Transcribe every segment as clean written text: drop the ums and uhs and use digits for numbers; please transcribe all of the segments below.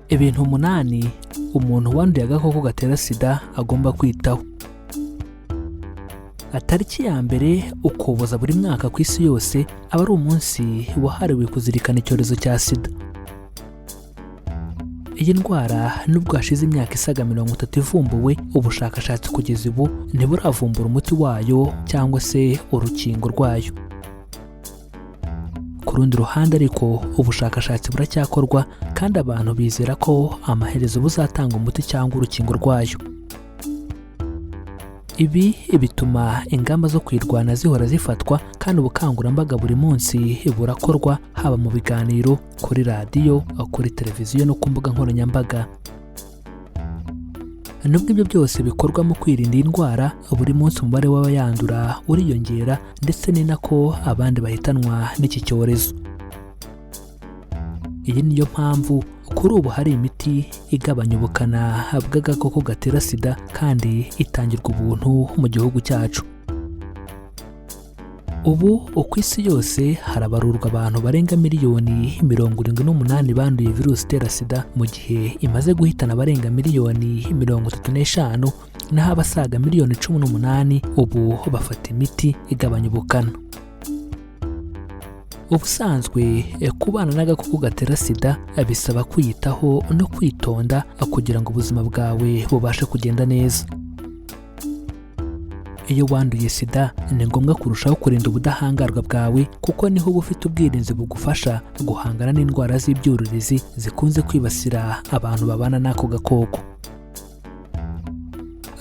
Ibintu 8 umuntu wanduye agakoko gatera sida agomba kwitaho. Tariki ya mbere Ukuboza buri mwaka ku isi yose aba ari umunsi wahariwe kuzirikana icyorezo cya sida. Iyi ndwara nubwo hashize imyaka isaga 30 ivumbuwe, ubushakashatsi kugeza ubu ntiburavumbura umuti wayo cyangwa se urukingo rwayo. Ku rundi ruhande ariko ubushakashatsi buracyakorwa kandi abantu bizera ko amaherezo buzatanga umuti cyangwa urukingo rwayo. Ibi bituma ingamba zo kwirwana zihora zifatwa kandi ubukangurambaga buri munsi burakorwa, haba mu biganiro, kuri radiyo, kuri televiziyo no ku mbuga nkoranyambaga. Nubwo ibyo byose bikorwa mu kwirinda iyi ndwara, buri munsi umubare w'abayandura uriyongera ndetse ni nako abandi bahitanwa n'iki cyorezo. Iyi niyo mpamvu kuri ubu hari imiti igabanya ubukana bw'agakoko gatera sida kandi itangirwa ubuntu mu gihugu cyacu. Ubu ku isi yose harabarurwa abantu barenga miliyoni 78 banduye virusi itera sida, mu gihe imaze guhitana abarenga miliyoni 35, naho abasaga miliyoni 18 ubu bafata imiti igabanya ubukana. Ubusanzwe kubana n'agakoko gatera sida bisaba kwiyitaho no kwitonda kugira ngo ubuzima bwawe bubashe kugenda neza. Iyo wanduye sida ni ngombwa kurushaho kurinda ubudahangarwa bwawe, kuko niho uba ufite ubwirinzi bugufasha guhangana n'indwara z'ibyuririzi zikunze kwibasira abantu babana n'ako gakoko.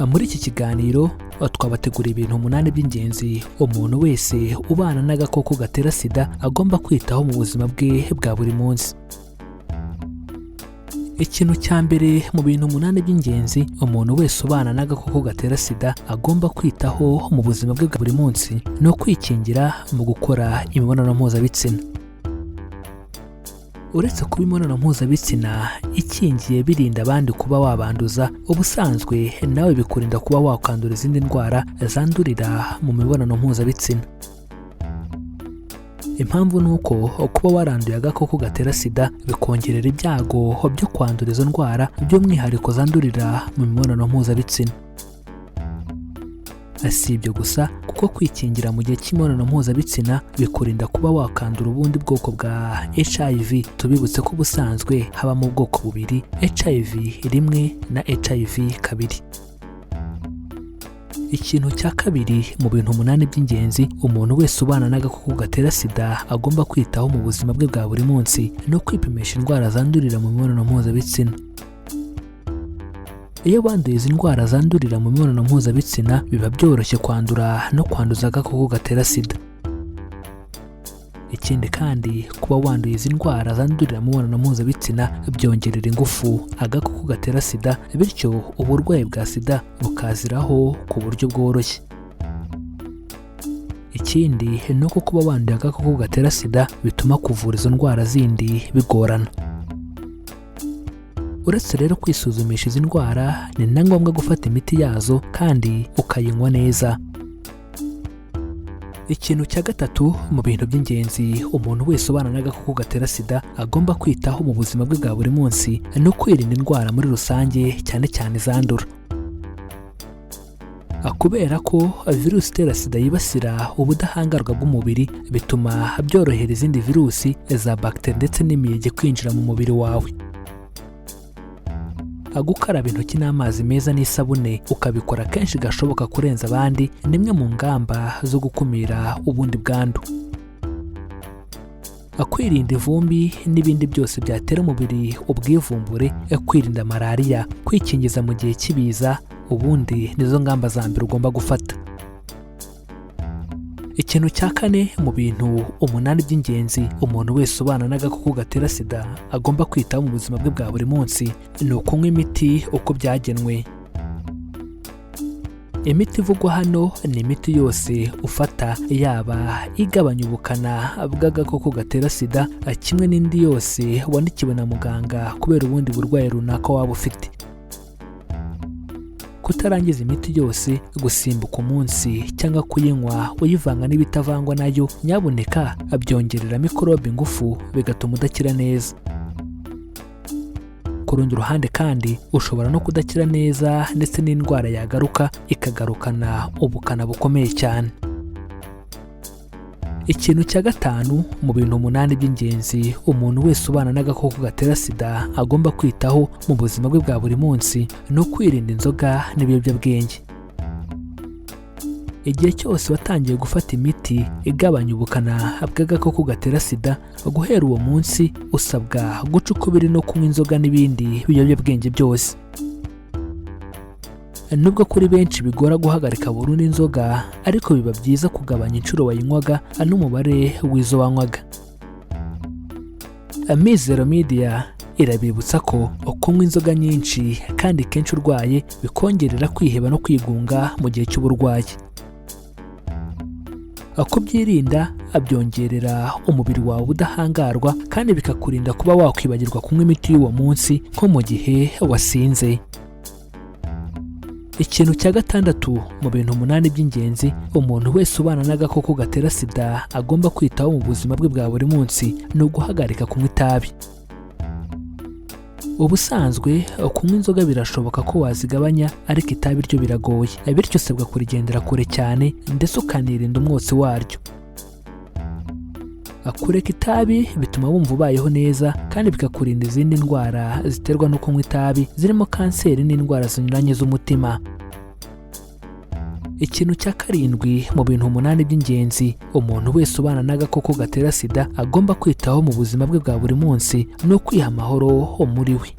Muri iki kiganiro twabategura ibintu 8 by'ingenzi umuntu wese ubana n'agakoko gatera sida agomba kwitaho mu buzima bwe bwa buri munsi. Ikintu cya mbere mu bintu 8 by'ingenzi umuntu wese ubana n'agakoko gatera sida agomba kwitaho mu buzima bwe bwa buri munsi no kwikingira mu gukora imibonano mpuzabitsina. Uretse kuba imibonano mpuzabitsina ikingiye birinda abandi kuba wabanduza, ubusanzwe nawe bikurinda kuba wakandura izindi ndwara zandurira mu mibonano mpuzabitsina. Impamvu ni uko kuba waranduye agakoko gatera sida bikongerera ibyago byo kwandura izo ndwara, by'umwihariko zandurira mu mibonano mpuzabitsina. Si ibyo gusa, kuko kwikingira mu gihe cy'imibonano mpuzabitsina bikurinda kuba wakandura ubundi bwoko bwa HIV. Tubibutse ko ubusanzwe habamo ubwoko bubiri, HIV 1 na HIV 2. Ikintu cya kabiri mu bintu 8 by'ingenzi umuntu wese ubana n'agakoko gatera sida agomba kwitaho mu buzima bwe bwa buri munsi no kwipimisha indwara zandurira mu mibonano mpuzabitsina. Iyo wanduye izi ndwara zandurira mu mibonano mpuzabitsina biba byoroshye kwandura no kwanduza agakoko gatera sida. Ikindi kandi kuba wanduye izi ndwara zandurira mu mibonano mpuzabitsina byongerera ingufu agakoko gatera sida, bityo uburwayi bwa sida bukaziraho ku buryo bworoshye. Ikindi ni uko kuba wanduye agakoko gatera sida bituma kuvura izo ndwara zindi bigorana. Uretse rero kwisuzumisha izi ndwara, ni na ngombwa gufata imiti yazo kandi ukayinywa neza. Ikintu cya gatatu mu bintu by'ingenzi umuntu wese ubana n'agakoko gatera sida agomba kwitaho mu buzima bwe bwa buri munsi no kwirinda indwara muri rusange, cyane cyane zandura. Kubera ko virusi itera sida yibasira ubudahangarwa bw'umubiri, bituma byorohera izindi virusi za bagiteri ndetse n'imiyege kwinjira mu mubiri wawe. Gukaraba intoki n'amazi meza n'isabune ukabikora kenshi gashoboka kurenza abandi ni imwe mu ngamba zo gukumira ubundi bwandu. Kwirinda ivumbi n'ibindi byose byatera umubiri ubwivumbure, kwirinda malariya, kwikingiza mu gihe cy'ibiza, ubundi nizo ngamba za mbere ugomba gufata. Ikintu cya 4 mu bintu 8 by'ingenzi umuntu wese ubana n'agakoko gatera sida agomba kwitaho mu buzima bwe bwa buri munsi ni ukunywa imiti uko byagenwe. Imiti ivugwa hano ni imiti yose ufata, yaba igabanya ubukana bw'agakoko gatera sida kimwe n'indi yose wandikiwe na muganga kubera ubundi burwayi runaka waba ufite. Kutarangiza imiti yose, gusimbuka umunsi cyangwa kuyinywa uyivanga n'ibitavangwa nayo, nyabuneka byongerera mikorobe ingufu bigatuma udakira neza. ku rundi ruhande kandi ushobora no kudakira neza ndetse n'indwara yagaruka ikagarukana ubukana bukomeye cyane. Ikintu cya gatanu mu bintu 8 by'ingenzi umuntu wese ubana n'agakoko gatera sida agomba kwitaho mu buzima bwe bwa buri munsi no kwirinda inzoga n'ibiyobyabwenge. Igihe cyose watangiye gufata imiti igabanya ubukana bw'agakoko gatera sida, guhera uwo munsi usabwa guca ukubiri no kunywa inzoga n'ibindi biyobyabwenge byose. Nubwo kuri benshi bigora guhagarika burundu inzoga, ariko biba byiza kugabanya inshuro wayinywaga n'umubare w'izo wanywaga. Mizero Media irabibutsa ko kunywa inzoga nyinshi kandi kenshi urwaye bikongerera kwiheba no kwigunga mu gihe cy'uburwayi. Kubyirinda byongerera umubiri wawe ubudahangarwa kandi bikakurinda kuba wakwibagirwa kunywa imiti y'uwo munsi nko mu gihe wasinze. Ikintu cya gatandatu mu bintu 8 by'ingenzi umuntu wese ubana n'agakoko gatera sida agomba kwitaho mu buzima bwe bwa buri munsi ni uguhagarika kunywa itabi. Ubusanzwe kunywa inzoga birashoboka ko wazigabanya, ariko itabi ryo biragoye, bityo usabwa kurigendera kure cyane ndetse ukanirinda umwotsi waryo. Kureka itabi bituma wumva ubayeho neza kandi bikakurinda izindi ndwara ziterwa no kunywa itabi zirimo kanseri n'indwara zinyuranye z'umutima. Ikintu cya 7 mu bintu 8 by'ingenzi umuntu wese ubana n'agakoko gatera sida agomba kwitaho mu buzima bwe bwa buri munsi no kwiha amahoro muri we.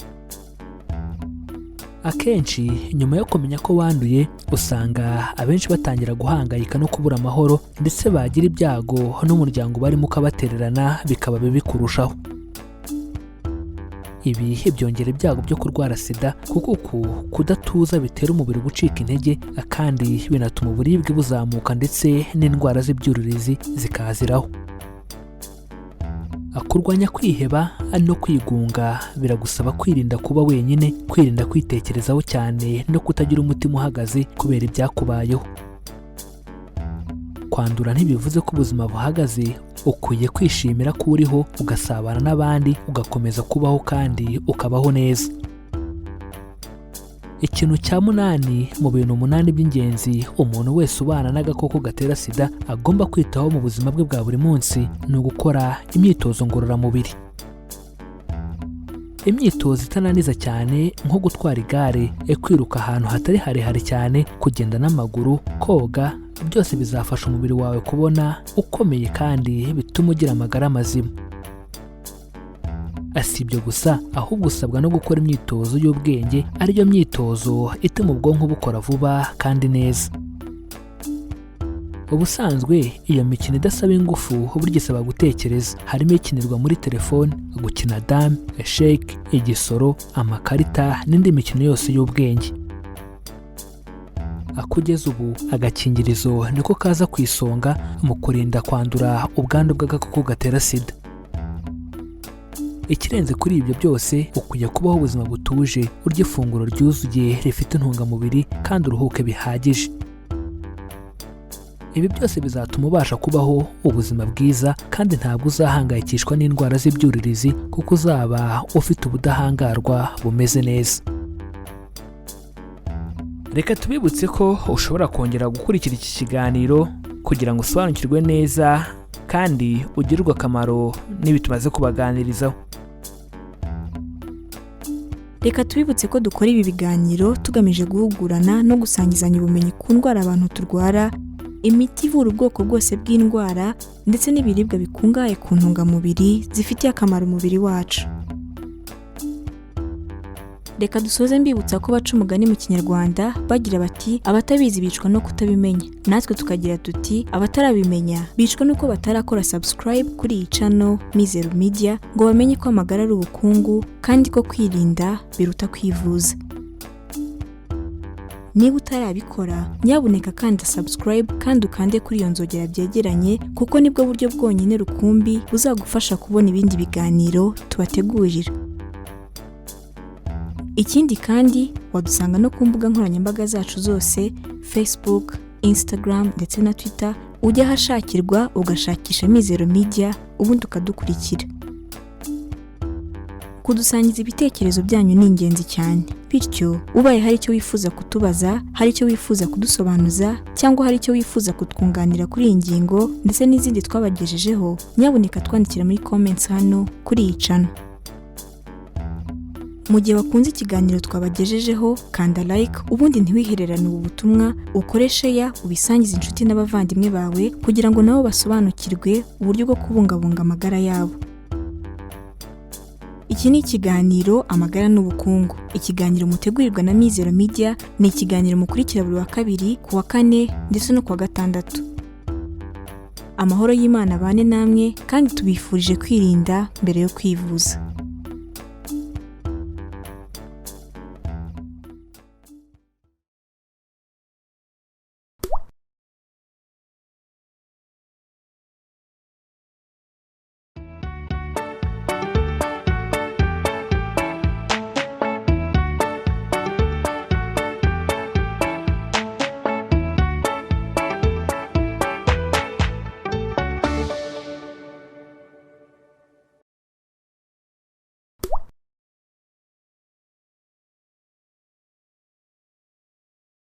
Akenshi nyuma yo kumenya ko wanduye usanga abenshi batangira guhangayika no kubura amahoro, ndetse bagira ibyago n'umuryango barimo ukabatererana bikaba bibi kurushaho. Ibi byongera ibyago byo kurwara sida kuko kudatuza bitera umubiri gucika intege, kandi binatuma uburibwe buzamuka ndetse n'indwara z'ibyuririzi zikaziraho. Kurwanya kwiheba no kwigunga biragusaba kwirinda kuba wenyine, kwirinda kwitekerezaho cyane no kutagira umutima uhagaze kubera ibyakubayeho. Kwandura ntibivuze ko ubuzima buhagaze, ukwiye kwishimira ko uriho, ugasabana n'abandi, ugakomeza kubaho kandi ukabaho neza. Ikintu cya 8 mu bintu 8 by'ingenzi umuntu wese ubana n'agakoko gatera sida agomba kwitaho mu buzima bwe bwa buri munsi ni ugukora imyitozo ngororamubiri. Imyitozo itananiza cyane nko gutwara igare, kwiruka ahantu hatari harehare cyane, kugenda n'amaguru, koga, byose bizafasha umubiri wawe kubona ukomeye kandi bituma ugira amagara mazima. Si ibyo gusa, ahubwo usabwa no gukora imyitozo y'ubwenge, ariyo myitozo ituma ubwonko bukora vuba kandi neza. Ubusanzwe iyo mikino idasaba ingufu burya isaba gutekereza, harimo ikinirwa muri telefone, gukina dame, sheke, igisoro, amakarita n'indi mikino yose y'ubwenge. Kugeza ubu agakingirizo niko kaza ku isonga mu kurinda kwandura ubwandu bw'agakoko gatera sida. Ikirenze kuri ibyo byose, ukwiye kubaho ubuzima butuje, urya ifunguro ryuzuye rifite intungamubiri kandi uruhuke bihagije. Ibi byose bizatuma ubasha kubaho ubuzima bwiza kandi ntabwo uzahangayikishwa n'indwara z'ibyuririzi kuko uzaba ufite ubudahangarwa bumeze neza. Reka tubibutse ko ushobora kongera gukurikira iki kiganiro kugira ngo usobanukirwe neza kandi ugirirwe akamaro n'ibi tumaze kubaganirizaho. Reka tubibutse ko dukora ibi biganiro tugamije guhugurana no gusangizanya ubumenyi ku ndwara abantu turwara, imiti ivura ubwoko bwose bw'indwara ndetse n'ibiribwa bikungahaye ku ntungamubiri zifitiye akamaro umubiri wacu. Reka dusoze mbibutsa ko baca umugani mu Kinyarwanda bagira bati abatabizi bicwa no kutabimenya, natwe tukagira tuti abatarabimenya bicwa nuko batarakora subscribe kuri iyi channel Mizero Media ngo bamenye ko amagara ari ubukungu kandi ko kwirinda biruta kwivuza. Niba utarabikora nyabuneka kanda subscribe kandi ukande kuri iyo nzogera byegeranye kuko nibwo buryo bwonyine rukumbi buzagufasha kubona ibindi biganiro tubategurira. Ikindi kandi wadusanga no ku mbuga nkoranyambaga zacu zose, Facebook, Instagram ndetse na Twitter, ujya hashakirwa ugashakisha Mizero Media ubundi ukadukurikira. Kudusangiza ibitekerezo byanyu ningenzi cyane. Bityo ubaye haricyo wifuza kutubaza, haricyo wifuza kudusobanuza, cyangwa haricyo wifuza kutwunganira kuri iyi ngingo ndetse n'izindi twabagejejeho, nyabuneka twandikira muri comments hano kuri iyi channel. Mu gihe wakunze ikiganiro twabagejejeho, kanda like, ubundi ntiwihererane ubu butumwa, ukore share, ubisangize inshuti n'abavandimwe bawe kugira ngo nabo basobanukirwe uburyo bwo kubungabunga amagara yabo. Iki ni ikiganiro Amagara n'Ubukungu. Ikiganiro mutegurirwa na Mizero Media, ni ikiganiro mukurikira buri wa kabiri, ku wa kane ndetse no ku wa gatandatu. Amahoro y'Imana abane namwe kandi tubifurije kwirinda mbere yo kwivuza.